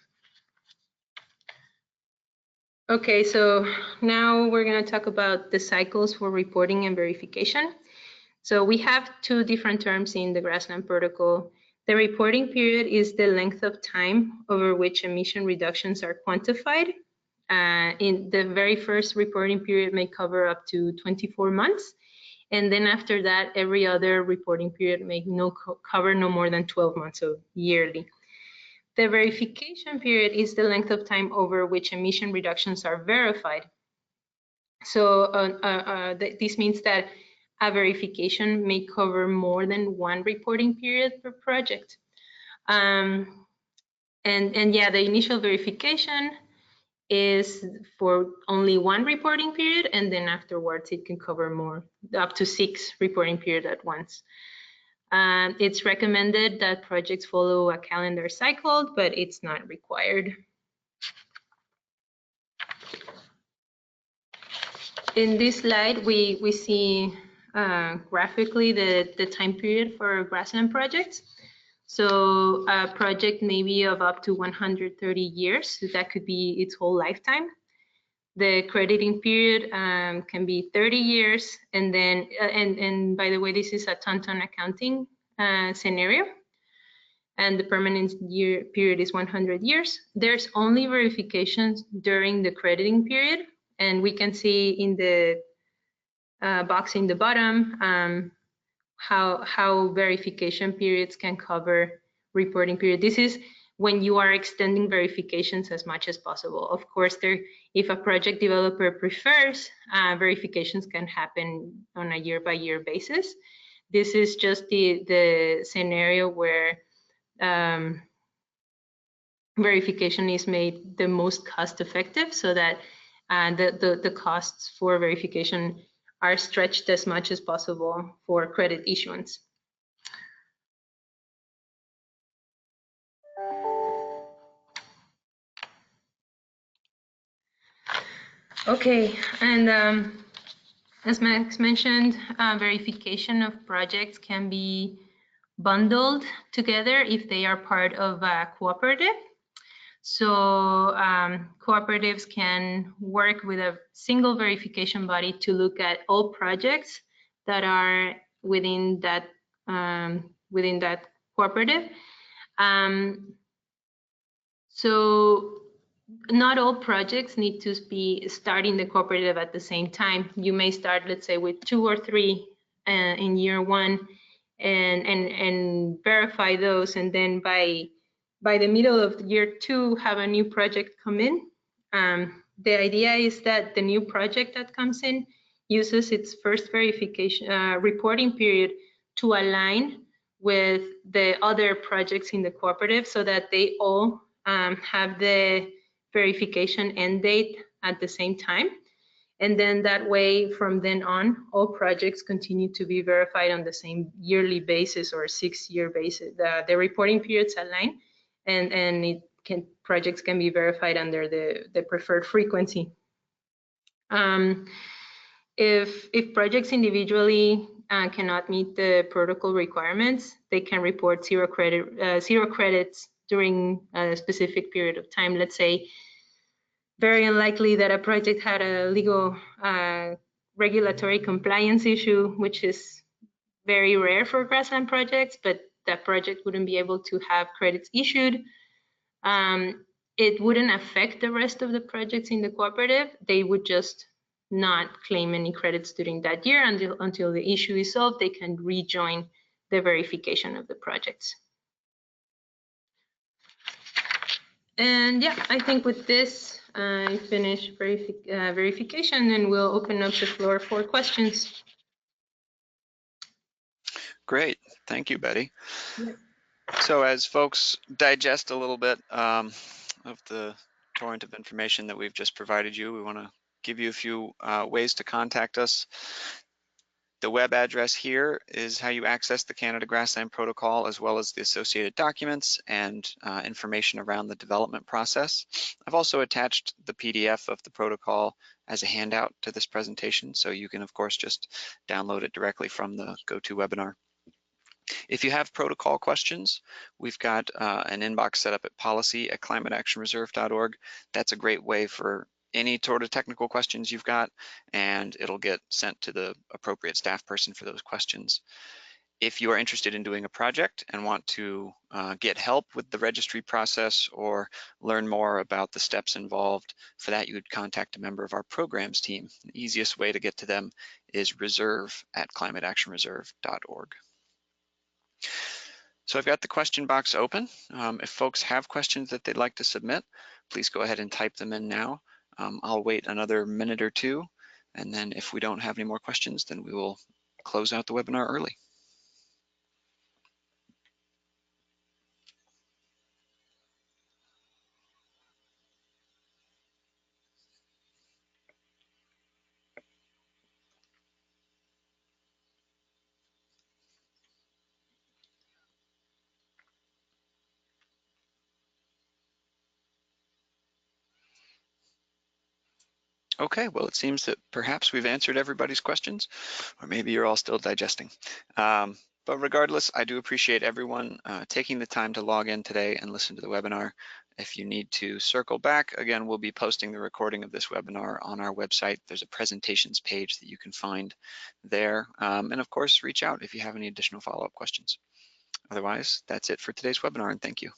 Okay, so now we're going to talk about the cycles for reporting and verification. So we have two different terms in the Grassland protocol. The reporting period is the length of time over which emission reductions are quantified. In the very first reporting period may cover up to 24 months. And then after that, every other reporting period may cover no more than 12 months, so yearly. The verification period is the length of time over which emission reductions are verified. So this means that a verification may cover more than one reporting period per project. And yeah, the initial verification is for only one reporting period, and then afterwards it can cover more, up to 6 reporting periods at once. It's recommended that projects follow a calendar cycle, but it's not required. In this slide, we see graphically the time period for grassland projects. So a project may be of up to 130 years. So that could be its whole lifetime. The crediting period can be 30 years. And then, and by the way, this is a ton-ton accounting scenario. And the permanent year period is 100 years. There's only verifications during the crediting period. And we can see in the box in the bottom how verification periods can cover reporting period. This is when you are extending verifications as much as possible. Of course, if a project developer prefers, verifications can happen on a year-by-year basis. This is just the scenario where verification is made the most cost-effective, so that the costs for verification are stretched as much as possible for credit issuance. Okay, and as Max mentioned, verification of projects can be bundled together if they are part of a cooperative. So cooperatives can work with a single verification body to look at all projects that are within that cooperative. So not all projects need to be starting the cooperative at the same time. You may start, let's say, with 2 or 3 in year 1 and verify those, and then by the middle of year 2 have a new project come in. The idea is that the new project that comes in uses its first verification reporting period to align with the other projects in the cooperative, so that they all have the verification end date at the same time. And then that way, from then on, all projects continue to be verified on the same yearly basis or 6-year basis. The reporting periods align, and projects can be verified under the preferred frequency. If projects individually cannot meet the protocol requirements, they can report 0 credits during a specific period of time. Let's say, very unlikely that a project had a legal regulatory compliance issue, which is very rare for grassland projects, but that project wouldn't be able to have credits issued. It wouldn't affect the rest of the projects in the cooperative. They would just not claim any credits during that year until the issue is solved. They can rejoin the verification of the projects. And yeah, I think with this, I finish verification, and we'll open up the floor for questions.
Great, thank you, Betty.
Yeah.
So as folks digest a little bit of the torrent of information that we've just provided you, we want to give you a few ways to contact us. The web address here is how you access the Canada Grassland Protocol, as well as the associated documents and information around the development process. I've also attached the PDF of the protocol as a handout to this presentation, so you can, of course, just download it directly from the GoToWebinar. If you have protocol questions, we've got an inbox set up at policy@climateactionreserve.org. That's a great way for any sort of technical questions you've got, and it'll get sent to the appropriate staff person for those questions. If you are interested in doing a project and want to get help with the registry process or learn more about the steps involved, for that you would contact a member of our programs team. The easiest way to get to them is reserve@climateactionreserve.org. So I've got the question box open. If folks have questions that they'd like to submit, please go ahead and type them in now. I'll wait another minute or 2, and then if we don't have any more questions, then we will close out the webinar early. Okay, well, it seems that perhaps we've answered everybody's questions, or maybe you're all still digesting. But regardless, I do appreciate everyone taking the time to log in today and listen to the webinar. If you need to circle back, again, we'll be posting the recording of this webinar on our website. There's a presentations page that you can find there. And of course, reach out if you have any additional follow-up questions. Otherwise, that's it for today's webinar, and thank you.